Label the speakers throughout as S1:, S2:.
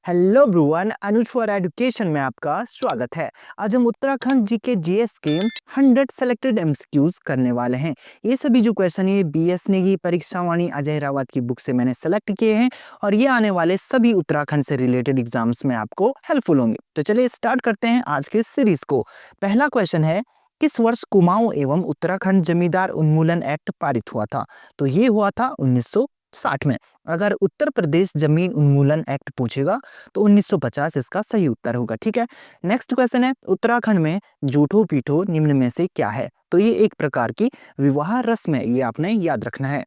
S1: Hello everyone, Anuj for education में आपका स्वागत है। आज हम उत्तराखंड जी के जीएस के 100 सेलेक्टेड एमसीक्यूज करने वाले हैं। ये सभी जो क्वेश्चन है बीएस नेगी परीक्षा वाणी अजय रावत की बुक से मैंने सेलेक्ट किए हैं और ये आने वाले सभी उत्तराखंड से रिलेटेड एग्जाम्स में आपको हेल्पफुल होंगे। तो चलिए स्टार्ट करते हैं आज के सीरीज को। पहला क्वेश्चन है, किस वर्ष कुमाऊं एवं उत्तराखंड जमींदार उन्मूलन एक्ट पारित हुआ था? तो ये हुआ था 1960 में। अगर उत्तर प्रदेश जमीन उन्मूलन एक्ट पूछेगा तो 1950 इसका सही उत्तर होगा। ठीक है। नेक्स्ट क्वेश्चन है, उत्तराखंड में जूठो पीठो निम्न में से क्या है? तो ये एक प्रकार की विवाह रस्म है, ये आपने याद रखना है।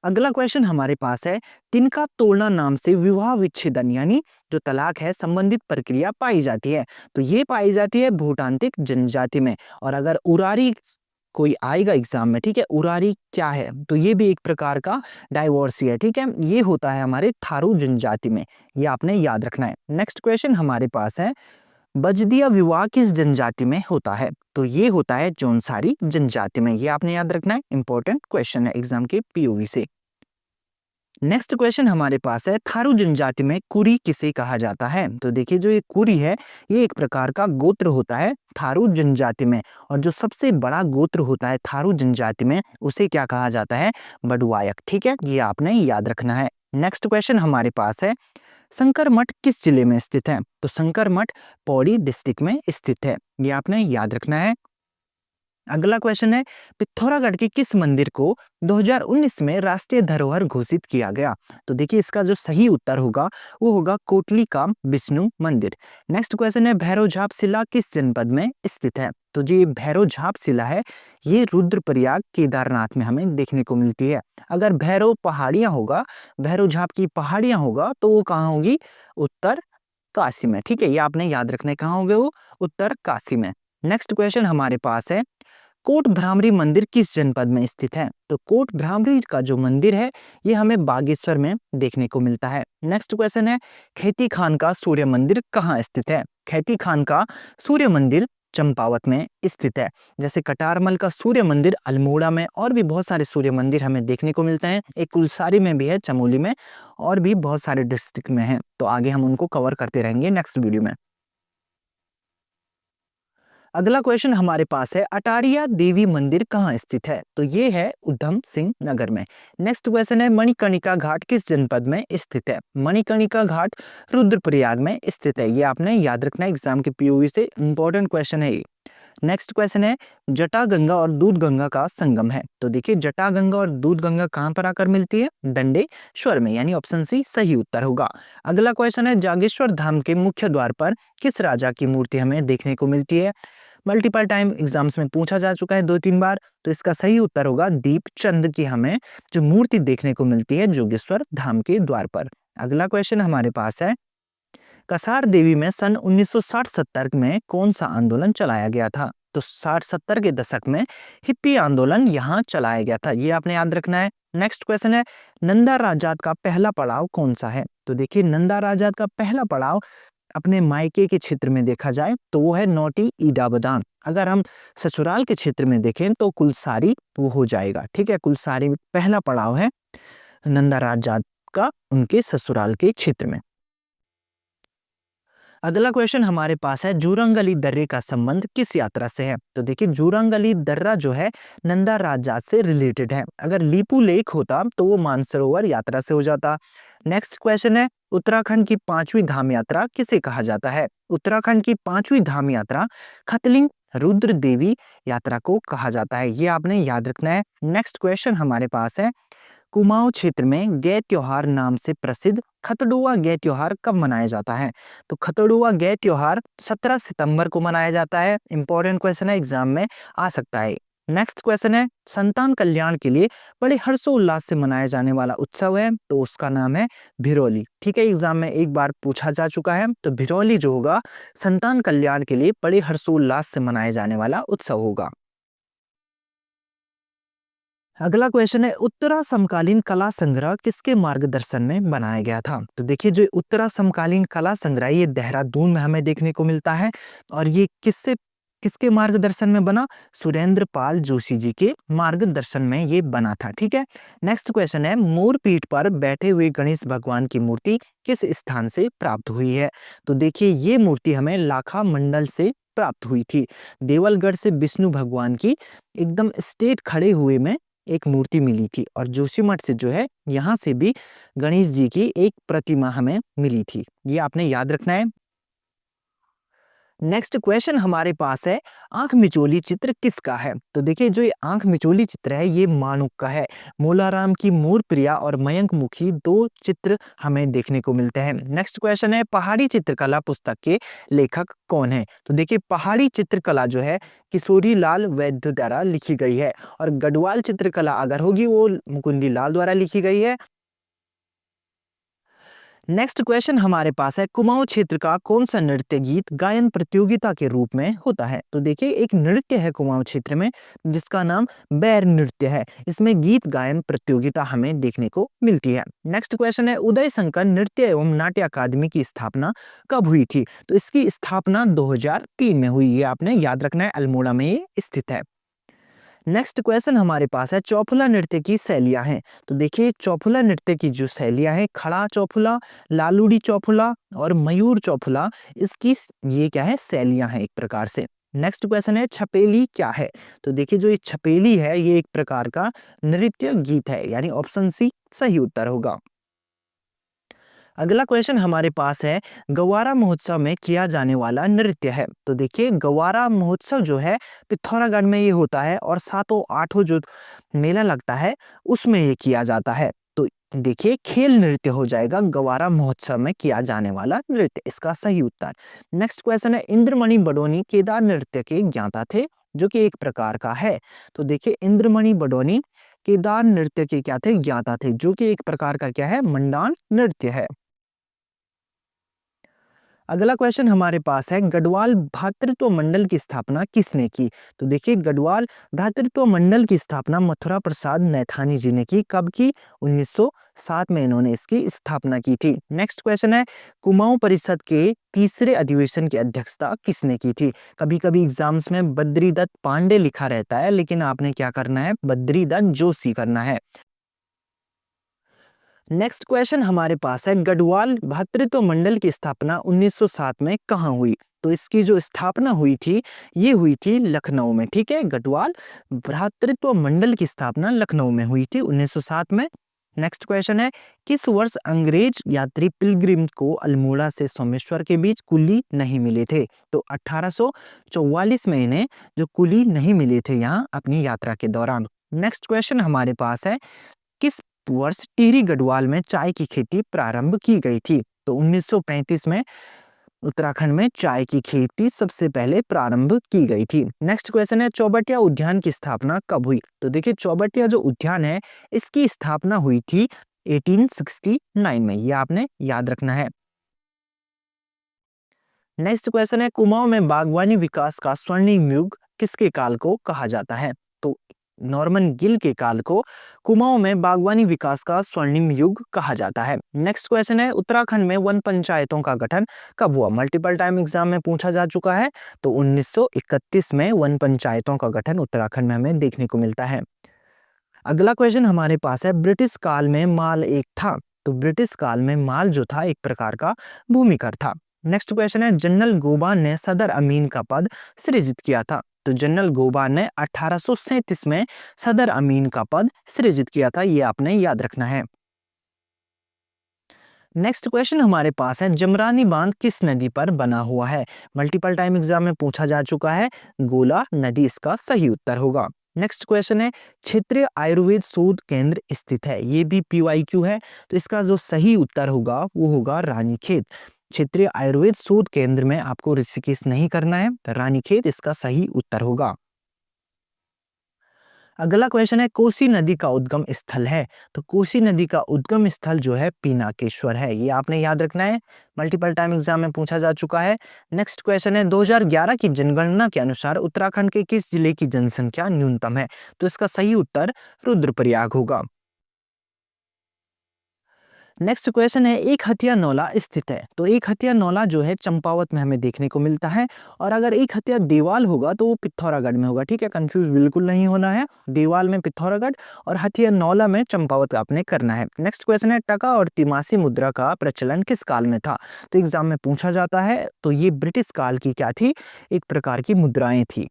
S1: अगला क्वेश्चन हमारे पास है, तिनका तोड़ना नाम से विवाह विच्छेदन यानी जो तलाक है संबंधित प्रक्रिया पाई जाती है? तो ये पाई जाती है भूटांतिक जनजाति में। और अगर उरारी कोई आएगा एग्जाम में, ठीक है, उरारी क्या है? तो ये भी एक प्रकार का डाइवोर्स ही है। ठीक है, ये होता है हमारे थारू जनजाति में, ये आपने याद रखना है। नेक्स्ट क्वेश्चन हमारे पास है, बजदिया विवाह किस जनजाति में होता है? तो ये होता है जौनसारी जनजाति में, ये आपने याद रखना है। इंपॉर्टेंट क्वेश्चन है एग्जाम के पीओवी से। नेक्स्ट क्वेश्चन हमारे पास है, थारू जनजाति में कुरी किसे कहा जाता है? तो देखिए, जो ये कुरी है ये एक प्रकार का गोत्र होता है थारू जनजाति में, और जो सबसे बड़ा गोत्र होता है थारू जनजाति में उसे क्या कहा जाता है? बडुआयक। ठीक है, ये आपने याद रखना है। नेक्स्ट क्वेश्चन हमारे पास है, शंकर मठ किस जिले में स्थित है? तो शंकर मठ पौड़ी डिस्ट्रिक्ट में स्थित है, ये आपने याद रखना है। अगला क्वेश्चन है, पिथौरागढ़ के किस मंदिर को 2019 में राष्ट्रीय धरोहर घोषित किया गया? तो देखिए, इसका जो सही उत्तर होगा वो होगा कोटली का विष्णु मंदिर। नेक्स्ट क्वेश्चन है, भैरव झाप शिला किस जनपद में स्थित है? तो जो ये भैरव झाप शिला है ये रुद्रप्रयाग केदारनाथ में हमें देखने को मिलती है। अगर भैरव पहाड़ियां होगा, भैरव झाप की पहाड़ियां होगा तो वो कहाँ होगी? उत्तर काशी में। ठीक है, ये आपने याद रखना है, कहाँ होंगे वो? उत्तर काशी में। नेक्स्ट क्वेश्चन हमारे पास है, कोट भ्रामरी मंदिर किस जनपद में स्थित है? तो कोट भ्रामरी का जो मंदिर है ये हमें बागेश्वर में देखने को मिलता है। नेक्स्ट क्वेश्चन है, खेती खान का सूर्य मंदिर कहाँ स्थित है? खेती खान का सूर्य मंदिर चंपावत में स्थित है। जैसे कटारमल का सूर्य मंदिर अल्मोड़ा में, और भी बहुत सारे सूर्य मंदिर हमें देखने को मिलते हैं। एक कुलसारी में भी है, चमोली में, और भी बहुत सारे डिस्ट्रिक्ट में है। तो आगे हम उनको कवर करते रहेंगे नेक्स्ट वीडियो में। अगला क्वेश्चन हमारे पास है, अटारिया देवी मंदिर कहाँ स्थित है? तो ये है उधम सिंह नगर में। नेक्स्ट क्वेश्चन है, मणिकर्णिका घाट किस जनपद में स्थित है? मणिकर्णिका घाट रुद्रप्रयाग में स्थित है, ये आपने याद रखना है, एग्जाम के पीओवी से इंपॉर्टेंट क्वेश्चन है ये। नेक्स्ट क्वेश्चन है, जटा गंगा और दूध गंगा का संगम है? तो देखिए, जटा गंगा और दूध गंगा कहाँ पर आकर मिलती है? दंडेश्वर में, यानी ऑप्शन सी सही उत्तर होगा। अगला क्वेश्चन है, जागेश्वर धाम के मुख्य द्वार पर किस राजा की मूर्ति हमें देखने को मिलती है? मल्टीपल टाइम एग्जाम्स में पूछा जा चुका है 2-3 बार, तो इसका सही उत्तर होगा दीपचंद की हमें जो मूर्ति देखने को मिलती है जोगेश्वर धाम के द्वार पर। अगला क्वेश्चन हमारे पास है, कसार देवी में सन 1960-70 में कौन सा आंदोलन चलाया गया था? तो 60-70 के दशक में हिप्पी आंदोलन यहाँ चलाया गया था, ये आपने याद रखना है। नेक्स्ट क्वेश्चन है, नंदा राजात का पहला पड़ाव कौन सा है? तो देखिए, नंदा राजात का पहला पड़ाव अपने मायके के क्षेत्र में देखा जाए तो वो है नौटी ईडा बदान। अगर हम ससुराल के क्षेत्र में देखें तो कुलसारी वो हो जाएगा। ठीक है, कुलसारी पहला पड़ाव है नंदा राजात का उनके ससुराल के क्षेत्र में। अगला क्वेश्चन हमारे पास है, जूरंगली दर्रे का संबंध किस यात्रा से है? तो देखिए, जूरंगली दर्रा जो है नंदा राजात से रिलेटेड है। अगर लीपू लेक होता तो वो मानसरोवर यात्रा से हो जाता। नेक्स्ट क्वेश्चन है, उत्तराखंड की 5वीं धाम यात्रा किसे कहा जाता है? उत्तराखंड की 5वीं धाम यात्रा खतलिंग रुद्र देवी यात्रा को कहा जाता है, ये आपने याद रखना है। नेक्स्ट क्वेश्चन हमारे पास है, कुमाऊं क्षेत्र में गै त्योहार नाम से प्रसिद्ध खतडुआ गै त्योहार कब मनाया जाता है? तो खतडुआ गै त्योहार 17 सितंबर को मनाया जाता है। इंपॉर्टेंट क्वेश्चन है, एग्जाम में आ सकता है। नेक्स्ट क्वेश्चन है, संतान कल्याण के लिए बड़े हर्षोल्लास से मनाया जाने वाला उत्सव है, तो उसका नाम है भिरौली। ठीक है, एग्जाम में एक बार पूछा जा चुका है, तो भिरौली जो होगा संतान कल्याण के लिए बड़े हर्षोल्लास से मनाया जाने वाला उत्सव होगा। अगला क्वेश्चन है, उत्तरा समकालीन कला संग्रह किसके मार्गदर्शन में बनाया गया था? तो देखिए, जो उत्तरा समकालीन कला संग्रह ये देहरादून में हमें देखने को मिलता है, और ये किससे किसके मार्गदर्शन में बना? सुरेंद्र पाल जोशी जी के मार्गदर्शन में ये बना था। ठीक है। नेक्स्ट क्वेश्चन है, मोर पीठ पर बैठे हुए गणेश भगवान की मूर्ति किस स्थान से प्राप्त हुई है? तो देखिए ये मूर्ति हमें लाखा मंडल से प्राप्त हुई थी। देवलगढ़ से विष्णु भगवान की एकदम स्ट्रेट खड़े हुए में एक मूर्ति मिली थी, और जोशीमठ से जो है यहाँ से भी गणेश जी की एक प्रतिमा हमें मिली थी। ये आपने याद रखना है। नेक्स्ट क्वेश्चन हमारे पास है, आंख मिचोली चित्र किसका है? तो देखिए जो ये आंख मिचोली चित्र है ये माणूक का है। मोलाराम की मोर प्रिया और मयंक मुखी दो चित्र हमें देखने को मिलते हैं। नेक्स्ट क्वेश्चन है, पहाड़ी चित्रकला पुस्तक के लेखक कौन है? तो देखिए पहाड़ी चित्रकला जो है किशोरी लाल वैद्य द्वारा लिखी गई है, और गढ़वाल चित्रकला अगर होगी वो मुकुंदी लाल द्वारा लिखी गई है। नेक्स्ट क्वेश्चन हमारे पास है, कुमाऊं क्षेत्र का कौन सा नृत्य गीत गायन प्रतियोगिता के रूप में होता है? तो देखिए एक नृत्य है कुमाऊं क्षेत्र में जिसका नाम बैर नृत्य है। इसमें गीत गायन प्रतियोगिता हमें देखने को मिलती है। नेक्स्ट क्वेश्चन है, उदय शंकर नृत्य एवं नाट्य अकादमी की स्थापना कब हुई थी? तो इसकी स्थापना 2003 में हुई है। आपने याद रखना है, अल्मोड़ा में ये स्थित है। नेक्स्ट क्वेश्चन हमारे पास है, चौफुला नृत्य की शैलियां हैं। तो देखिए चौफुला नृत्य की जो शैलियां हैं, खड़ा चौफुला, लालूड़ी चौफुला और मयूर चौफुला, इसकी ये क्या है, शैलियां हैं एक प्रकार से। नेक्स्ट क्वेश्चन है, छपेली क्या है? तो देखिए जो ये छपेली है ये एक प्रकार का नृत्य गीत है, यानी ऑप्शन सी सही उत्तर होगा। अगला क्वेश्चन हमारे पास है, गवारा महोत्सव में किया जाने वाला नृत्य है। तो देखिए गवारा महोत्सव जो है पिथौरागढ़ में ये होता है, और सातों आठों जो मेला लगता है उसमें ये किया जाता है। तो देखिए खेल नृत्य हो जाएगा गवारा महोत्सव में किया जाने वाला नृत्य, इसका सही उत्तर। नेक्स्ट क्वेश्चन है, इंद्रमणि बडोनी केदार नृत्य के ज्ञाता थे, जो कि एक प्रकार का है। तो देखिए इंद्रमणि बडोनी केदार नृत्य के क्या थे, ज्ञाता थे, जो कि एक प्रकार का क्या है, मंडान नृत्य है। अगला क्वेश्चन हमारे पास है, गढ़वाल भ्रातृत्व मंडल की स्थापना किसने की? तो देखिए गढ़वाल भ्रातृत्व मंडल की स्थापना मथुरा प्रसाद नैथानी जी ने की। कब की? 1907 में इन्होंने इसकी स्थापना की थी। नेक्स्ट क्वेश्चन है, कुमाऊं परिषद के तीसरे अधिवेशन की अध्यक्षता किसने की थी? कभी कभी एग्जाम्स में बद्रीदत्त पांडे लिखा रहता है, लेकिन आपने क्या करना है, बद्रीदत्त जोशी करना है। नेक्स्ट क्वेश्चन हमारे पास है, गढ़वाल भ्रातृत्व मंडल की स्थापना 1907 में कहाँ हुई? तो इसकी जो स्थापना हुई थी ये हुई थी लखनऊ में। ठीक है, गढ़वाल भ्रातृत्व मंडल की स्थापना लखनऊ में हुई थी 1907 में। नेक्स्ट क्वेश्चन है, किस वर्ष अंग्रेज यात्री पिलग्रिम को अल्मोड़ा से सोमेश्वर के बीच कुली नहीं मिले थे? तो 1844 में इन्हें जो कुली नहीं मिले थे यहाँ अपनी यात्रा के दौरान। नेक्स्ट क्वेश्चन हमारे पास है, किस वर्ष टिहरी गढ़वाल में चाय की खेती प्रारंभ की गई थी? तो 1935 में उत्तराखंड में चाय की खेती सबसे पहले प्रारंभ की गई थी। नेक्स्ट क्वेश्चन है, चौबटिया उद्यान की स्थापना कब हुई? तो देखिए चौबटिया जो उद्यान है इसकी स्थापना हुई थी 1869 में, ये आपने याद रखना है। नेक्स्ट क्वेश्चन है, कुमाऊं में बागवानी विकास का स्वर्णिम युग किसके काल को कहा जाता है? तो नॉर्मन गिल के काल को कुमाऊं में बागवानी विकास का स्वर्णिम युग कहा जाता है। नेक्स्ट क्वेश्चन है, उत्तराखंड में वन पंचायतों का गठन कब हुआ? मल्टीपल टाइम एग्जाम में पूछा जा चुका है। तो 1931 में वन पंचायतों का गठन उत्तराखंड में हमें देखने को मिलता है। अगला क्वेश्चन हमारे पास है, ब्रिटिश काल में माल एक था। तो ब्रिटिश काल में माल जो था एक प्रकार का भूमिकर था। नेक्स्ट क्वेश्चन है, जनरल गोबान ने सदर अमीन का पद सृजित किया था। तो जनरल गोबान ने 1837 में सदर अमीन का पद सृजित किया था, ये आपने याद रखना है। नेक्स्ट क्वेश्चन हमारे पास है, जमरानी बांध किस नदी पर बना हुआ है? मल्टीपल टाइम एग्जाम में पूछा जा चुका है, गोला नदी इसका सही उत्तर होगा। नेक्स्ट क्वेश्चन है, क्षेत्रीय आयुर्वेद शोध केंद्र स्थित है, ये भी PYQ है, तो इसका जो सही उत्तर होगा वो होगा रानीखेत। क्षेत्रीय आयुर्वेद शोध केंद्र में आपको ऋषिकेश नहीं करना है, तो रानीखेत इसका सही उत्तर होगा। अगला क्वेश्चन है, कोसी नदी का उद्गम स्थल है। तो कोसी नदी का उद्गम स्थल जो है पिनाकेश्वर है, ये आपने याद रखना है, मल्टीपल टाइम एग्जाम में पूछा जा चुका है। नेक्स्ट क्वेश्चन है, 2011 की जनगणना के अनुसार उत्तराखंड के किस जिले की जनसंख्या न्यूनतम है? तो इसका सही उत्तर रुद्रप्रयाग होगा। नेक्स्ट क्वेश्चन है, एक हथिया नौला स्थित है। तो एक हथिया नौला जो है चंपावत में हमें देखने को मिलता है, और अगर एक हथिया देवाल होगा तो वो पिथौरागढ़ में होगा। ठीक है, कंफ्यूज बिल्कुल नहीं होना है। देवाल में पिथौरागढ़ और हथिया नौला में चंपावत आपने करना है। नेक्स्ट क्वेश्चन है, टका और तिमासी मुद्रा का प्रचलन किस काल में था? तो एग्जाम में पूछा जाता है। तो ये ब्रिटिश काल की क्या थी? एक प्रकार की मुद्राएं थी।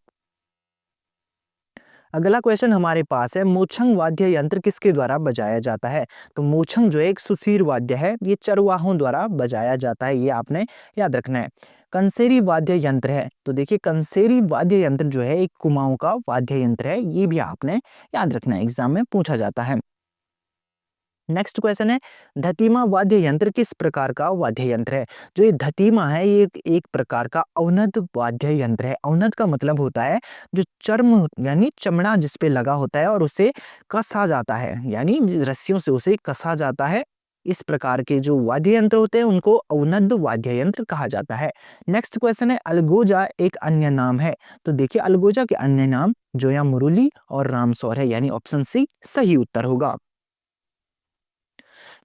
S1: अगला क्वेश्चन हमारे पास है, मोछंग वाद्य यंत्र किसके द्वारा बजाया जाता है? तो मोछंग जो है एक सुसीर वाद्य है, ये चरवाहों द्वारा बजाया जाता है, ये आपने याद रखना है। कंसेरी वाद्य यंत्र है, तो देखिए कंसेरी वाद्य यंत्र जो है एक कुमाऊं का वाद्य यंत्र है, ये भी आपने याद रखना है, एग्जाम में पूछा जाता है। नेक्स्ट क्वेश्चन है, धतीमा वाद्य यंत्र किस प्रकार का वाद्य यंत्र है? जो ये धतीमा है, ये एक प्रकार का अवनद वाद्य यंत्र है। अवनद का मतलब होता है जो चर्म यानी चमड़ा जिस पे लगा होता है और उसे कसा जाता है, यानी रस्सियों से उसे कसा जाता है। इस प्रकार के जो वाद्य यंत्र होते हैं उनको अवनद वाद्य यंत्र कहा जाता है। नेक्स्ट क्वेश्चन है, अलगोजा एक अन्य नाम है। तो देखिए अलगोजा के अन्य नाम जोया मुरुली और रामसौर है, यानी ऑप्शन सी सही उत्तर होगा।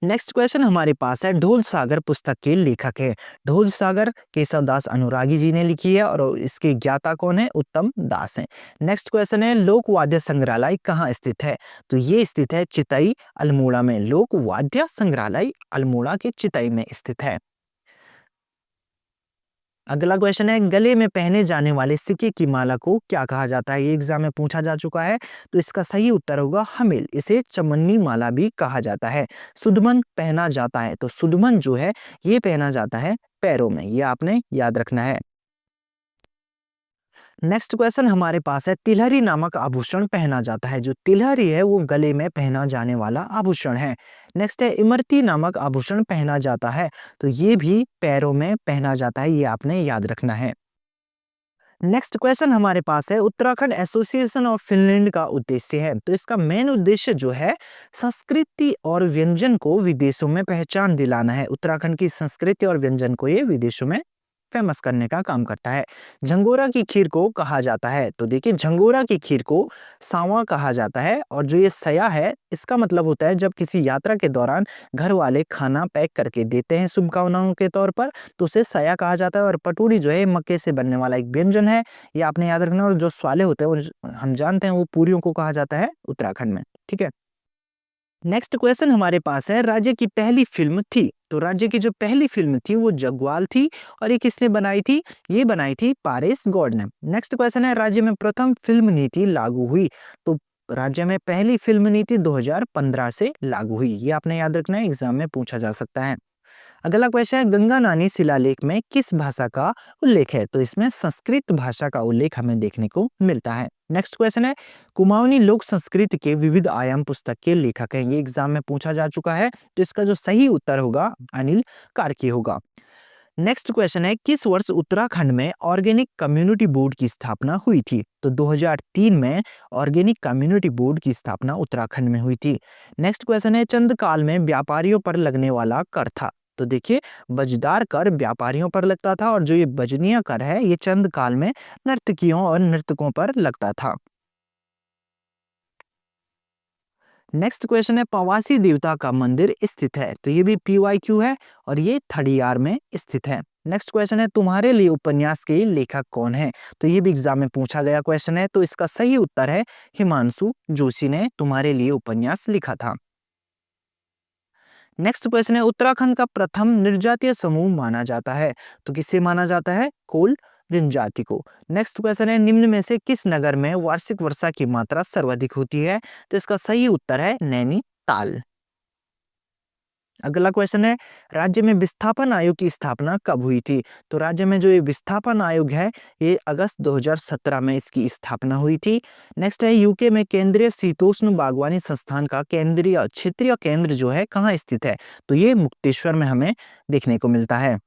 S1: नेक्स्ट क्वेश्चन हमारे पास है, ढोल सागर पुस्तक के लेखक है। ढोल सागर केशवदास अनुरागी जी ने लिखी है और इसके ज्ञाता कौन है? उत्तम दास हैं। नेक्स्ट क्वेश्चन है, लोक वाद्य संग्रहालय कहाँ स्थित है? तो ये स्थित है चितई अल्मोड़ा में। लोक वाद्य संग्रहालय अल्मोड़ा के चितई में स्थित है। अगला क्वेश्चन है, गले में पहने जाने वाले सिक्के की माला को क्या कहा जाता है? ये एग्जाम में पूछा जा चुका है। तो इसका सही उत्तर होगा हमिल। इसे चमन्नी माला भी कहा जाता है। सुदमन पहना जाता है, तो सुदमन जो है ये पहना जाता है पैरों में, ये आपने याद रखना है। नेक्स्ट क्वेश्चन हमारे पास है, तिलहरी नामक आभूषण पहना जाता है। जो तिलहरी है वो गले में पहना जाने वाला आभूषण है। नेक्स्ट है, इमरती नामक आभूषण पहना जाता है। तो ये भी पैरों में पहना जाता है, ये आपने याद रखना है। नेक्स्ट क्वेश्चन हमारे पास है, उत्तराखंड एसोसिएशन ऑफ फिनलैंड का उद्देश्य है। तो इसका मेन उद्देश्य जो है संस्कृति और व्यंजन को विदेशों में पहचान दिलाना है। उत्तराखंड की संस्कृति और व्यंजन को ये विदेशों में फेमस करने का काम करता है। झंगोरा की खीर को कहा जाता है, तो देखिए झंगोरा की खीर को सांवा कहा जाता है। और जो ये सया है इसका मतलब होता है जब किसी यात्रा के दौरान घर वाले खाना पैक करके देते हैं शुभकामनाओं के तौर पर, तो उसे सया कहा जाता है। और पटूरी जो है मक्के से बनने वाला एक व्यंजन है, ये आपने याद रखना। और जो स्वाले होते हैं वो हम जानते हैं वो पूरियों को कहा जाता है उत्तराखंड में। ठीक है, नेक्स्ट क्वेश्चन हमारे पास है, राज्य की पहली फिल्म थी। तो राज्य की जो पहली फिल्म थी वो जगवाल थी, और ये किसने बनाई थी? ये बनाई थी पारेश गौड़ ने। नेक्स्ट क्वेश्चन है, राज्य में प्रथम फिल्म नीति लागू हुई। तो राज्य में पहली फिल्म नीति 2015 से लागू हुई, ये आपने याद रखना है, एग्जाम में पूछा जा सकता है। अगला क्वेश्चन है, गंगा नानी शिलालेख में किस भाषा का उल्लेख है? तो इसमें संस्कृत भाषा का उल्लेख हमें देखने को मिलता है। नेक्स्ट क्वेश्चन है, कुमाऊनी लोक संस्कृति के विविध आयाम पुस्तक के लेखक हैं। ये एग्जाम में पूछा जा चुका है, तो इसका जो सही उत्तर होगा अनिल कार्की होगा। नेक्स्ट क्वेश्चन है, किस वर्ष उत्तराखंड में ऑर्गेनिक कम्युनिटी बोर्ड की स्थापना हुई थी? तो 2003 में ऑर्गेनिक कम्युनिटी बोर्ड की स्थापना उत्तराखंड में हुई थी। नेक्स्ट क्वेश्चन है, चंद काल में व्यापारियों पर लगने वाला कर था। तो देखिए बजदार कर व्यापारियों पर लगता था, और जो ये बजनिया कर है ये चंद काल में नर्तकियों और नर्तकों पर लगता था। नेक्स्ट क्वेश्चन है, प्रवासी देवता का मंदिर स्थित है। तो ये भी PYQ है और ये थड़ियार में स्थित है। नेक्स्ट क्वेश्चन है, तुम्हारे लिए उपन्यास के लेखक कौन है? तो ये भी एग्जाम में पूछा गया क्वेश्चन है, तो इसका सही उत्तर है हिमांशु जोशी ने तुम्हारे लिए उपन्यास लिखा था। नेक्स्ट क्वेश्चन है, उत्तराखंड का प्रथम निर्जातीय समूह माना जाता है। तो किसे माना जाता है? कोल जनजाति को। नेक्स्ट क्वेश्चन है, निम्न में से किस नगर में वार्षिक वर्षा की मात्रा सर्वाधिक होती है? तो इसका सही उत्तर है नैनीताल। अगला क्वेश्चन है, राज्य में विस्थापन आयोग की स्थापना कब हुई थी? तो राज्य में जो ये विस्थापन आयोग है ये अगस्त 2017 में इसकी स्थापना हुई थी। नेक्स्ट है, यूके में केंद्रीय शीतोष्ण बागवानी संस्थान का केंद्रीय क्षेत्रीय केंद्र जो है कहाँ स्थित है? तो ये मुक्तेश्वर में हमें देखने को मिलता है।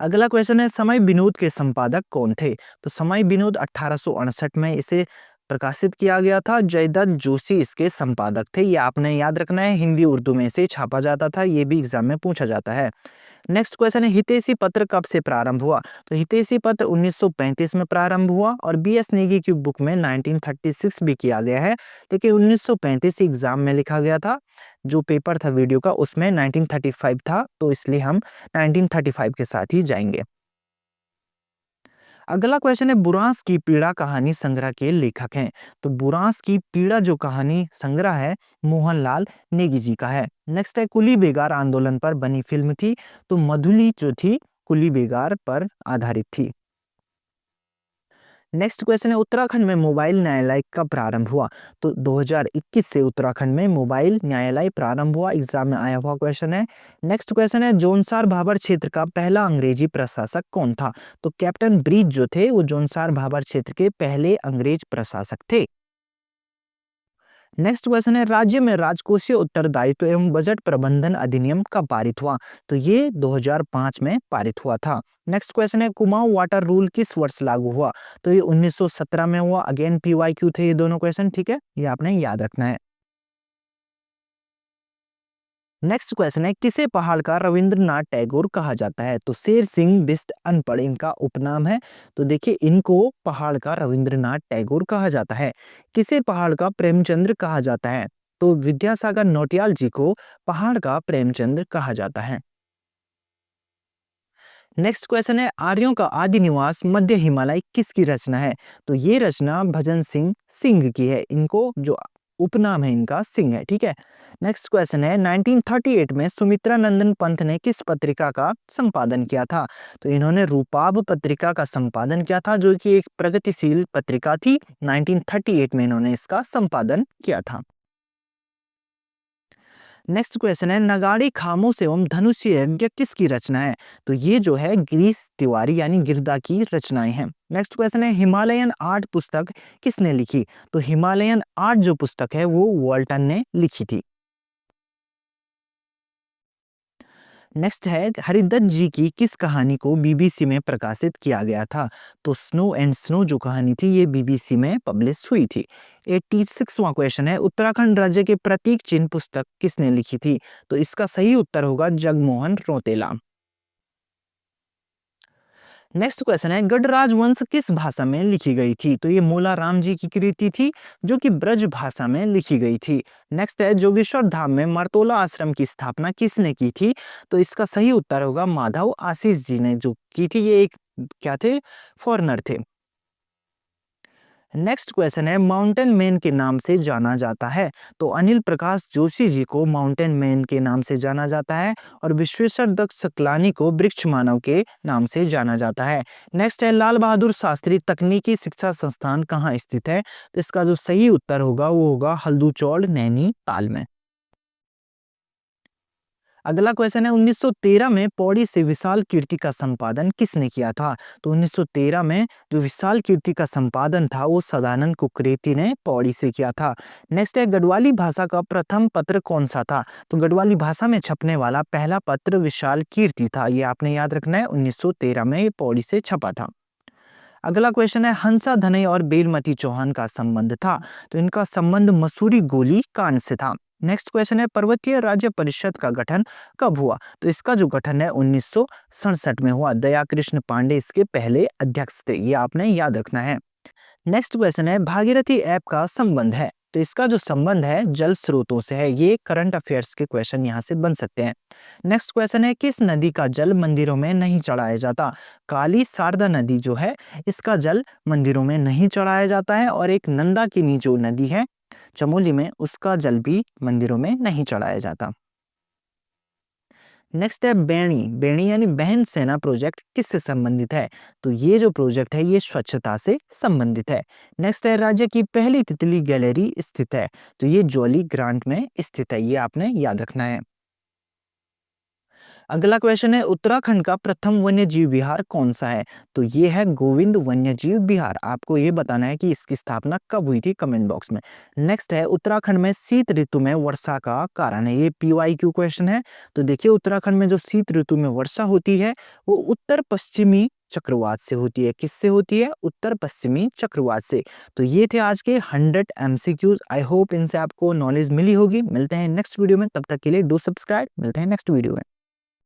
S1: अगला क्वेश्चन है, समय विनोद के संपादक कौन थे? तो समय विनोद 1868 में इसे प्रकाशित किया गया था। जयदत्त जोशी इसके संपादक थे। ये आपने याद रखना है, हिंदी उर्दू में से छापा जाता था। ये भी एग्जाम में पूछा जाता है। नेक्स्ट क्वेश्चन है, हितैषी पत्र कब से प्रारंभ हुआ? तो हितैषी पत्र 1935 में प्रारंभ हुआ और बीएस नेगी की बुक में 1936 भी किया गया है, लेकिन 1935 एग्जाम में लिखा गया था। जो पेपर था वीडियो का उसमें 1935 था, तो इसलिए हम 1935 के साथ ही जाएंगे। अगला क्वेश्चन है, बुरांस की पीड़ा कहानी संग्रह के लेखक हैं? तो बुरांस की पीड़ा जो कहानी संग्रह है मोहनलाल नेगी जी का है। नेक्स्ट है, कुली बेगार आंदोलन पर बनी फिल्म थी? तो मधुली जो थी कुली बेगार पर आधारित थी। नेक्स्ट क्वेश्चन है, उत्तराखंड में मोबाइल न्यायालय कब प्रारंभ हुआ? तो 2021 से उत्तराखंड में मोबाइल न्यायालय प्रारंभ हुआ। एग्जाम में आया हुआ क्वेश्चन है। नेक्स्ट क्वेश्चन है, जोनसार भाबर क्षेत्र का पहला अंग्रेजी प्रशासक कौन था? तो कैप्टन ब्रिज जो थे वो जोनसार भाबर क्षेत्र के पहले अंग्रेज प्रशासक थे। नेक्स्ट क्वेश्चन है, राज्य में राजकोषीय उत्तरदायित्व एवं बजट प्रबंधन अधिनियम कब पारित हुआ? तो ये 2005 में पारित हुआ था। नेक्स्ट क्वेश्चन है, कुमाऊं वाटर रूल किस वर्ष लागू हुआ? तो ये 1917 में हुआ। अगेन पीवाईक्यू थे ये दोनों क्वेश्चन, ठीक है, ये आपने याद रखना है। नेक्स्ट क्वेश्चन है, किसे पहाड़ का रविंद्रनाथ टैगोर कहा जाता है? तो शेर सिंह बिस्ट अनपढ़ इनका उपनाम है। तो देखिए, इनको पहाड़ का रविंद्रनाथ टैगोर कहा जाता है। किसे पहाड़ का प्रेमचंद्र कहा जाता है? तो विद्यासागर नौटियाल जी को पहाड़ का प्रेमचंद्र कहा जाता है। नेक्स्ट क्वेश्चन है, आर्यों का आदि निवास मध्य हिमालय किसकी रचना है? तो ये रचना भजन सिंह सिंह की है। इनको जो उपनाम है इनका सिंह है, ठीक है। नेक्स्ट क्वेश्चन है, 1938 में सुमित्रा नंदन पंत ने किस पत्रिका का संपादन किया था? तो इन्होंने रूपाब पत्रिका का संपादन किया था, जो कि एक प्रगतिशील पत्रिका थी। 1938 में इन्होंने इसका संपादन किया था। नेक्स्ट क्वेश्चन है, नगाड़ी खामोश एवं धनुष यज्ञ किसकी रचना है? तो ये जो है गिरीश तिवारी यानी गिरदा की रचनाएं हैं। नेक्स्ट क्वेश्चन है, हिमालयन आर्ट पुस्तक किसने लिखी? तो हिमालयन आर्ट जो पुस्तक है वो वॉल्टन ने लिखी थी। नेक्स्ट है, हरिदत्त जी की किस कहानी को बीबीसी में प्रकाशित किया गया था? तो स्नो एंड स्नो जो कहानी थी ये बीबीसी में पब्लिश हुई थी। 86वां क्वेश्चन है, उत्तराखंड राज्य के प्रतीक चिन्ह पुस्तक किसने लिखी थी? तो इसका सही उत्तर होगा जगमोहन रोतेला। नेक्स्ट क्वेश्चन है, गढ़राज वंश किस भाषा में लिखी गई थी? तो ये मूला राम जी की कृति थी, जो कि ब्रज भाषा में लिखी गई थी। नेक्स्ट है, जोगेश्वर धाम में मर्तोला आश्रम की स्थापना किसने की थी? तो इसका सही उत्तर होगा माधव आशीष जी ने जो की थी। ये एक क्या थे, फॉरेनर थे। नेक्स्ट क्वेश्चन है, माउंटेन मैन के नाम से जाना जाता है? तो अनिल प्रकाश जोशी जी को माउंटेन मैन के नाम से जाना जाता है और विश्वेश्वर दत्त सकलानी को वृक्ष मानव के नाम से जाना जाता है। नेक्स्ट है, लाल बहादुर शास्त्री तकनीकी शिक्षा संस्थान कहाँ स्थित है? तो इसका जो सही उत्तर होगा वो होगा हल्दूचौड़ नैनीताल में। अगला क्वेश्चन है, 1913 में पौड़ी से विशाल कीर्ति का संपादन किसने किया था? तो 1913 में जो विशाल कीर्ति का संपादन था वो सदानंद कुकरेती ने पौड़ी से किया था। नेक्स्ट है, गढ़वाली भाषा का प्रथम पत्र कौन सा था? तो गढ़वाली भाषा में छपने वाला पहला पत्र विशाल कीर्ति था। ये आपने याद रखना है, 1913 में ये पौड़ी से छपा था। अगला क्वेश्चन है, हंसा धनई और बेलमती चौहान का संबंध था? तो इनका संबंध मसूरी गोली कांड से था। नेक्स्ट क्वेश्चन है, पर्वतीय राज्य परिषद का गठन कब हुआ? तो इसका जो गठन है 1967 में हुआ। दया कृष्ण पांडे इसके पहले अध्यक्ष थे। ये आपने याद रखना है। नेक्स्ट क्वेश्चन है, भागीरथी ऐप का संबंध है? तो इसका जो संबंध है जल स्रोतों से है। ये करंट अफेयर्स के क्वेश्चन यहाँ से बन सकते हैं। नेक्स्ट क्वेश्चन है, किस नदी का जल मंदिरों में नहीं चढ़ाया जाता? काली शारदा नदी जो है इसका जल मंदिरों में नहीं चढ़ाया जाता है, और एक नंदाकिनी जो नदी है चमोली में उसका जल भी मंदिरों में नहीं चढ़ाया जाता। नेक्स्ट है, बेणी बेणी यानी बहन सेना प्रोजेक्ट किससे संबंधित है? तो ये जो प्रोजेक्ट है ये स्वच्छता से संबंधित है। नेक्स्ट है, राज्य की पहली तितली गैलरी स्थित है? तो ये जॉली ग्रांट में स्थित है। ये आपने याद रखना है। अगला क्वेश्चन है, उत्तराखंड का प्रथम वन्यजीव विहार कौन सा है? तो ये है गोविंद वन्यजीव विहार। आपको ये बताना है कि इसकी स्थापना कब हुई थी, कमेंट बॉक्स में। नेक्स्ट है, उत्तराखंड में शीत ऋतु में वर्षा का कारण है? ये पीवाईक्यू क्वेश्चन है। तो देखिए, उत्तराखंड में जो शीत ऋतु में वर्षा होती है वो उत्तर पश्चिमी चक्रवात से होती है। किससे होती है? उत्तर पश्चिमी चक्रवात से। तो ये थे आज के 100 एमसीक्यूज। आई होप इनसे आपको नॉलेज मिली होगी। मिलते हैं नेक्स्ट वीडियो में, तब तक के लिए डू सब्सक्राइब। मिलते हैं नेक्स्ट वीडियो में।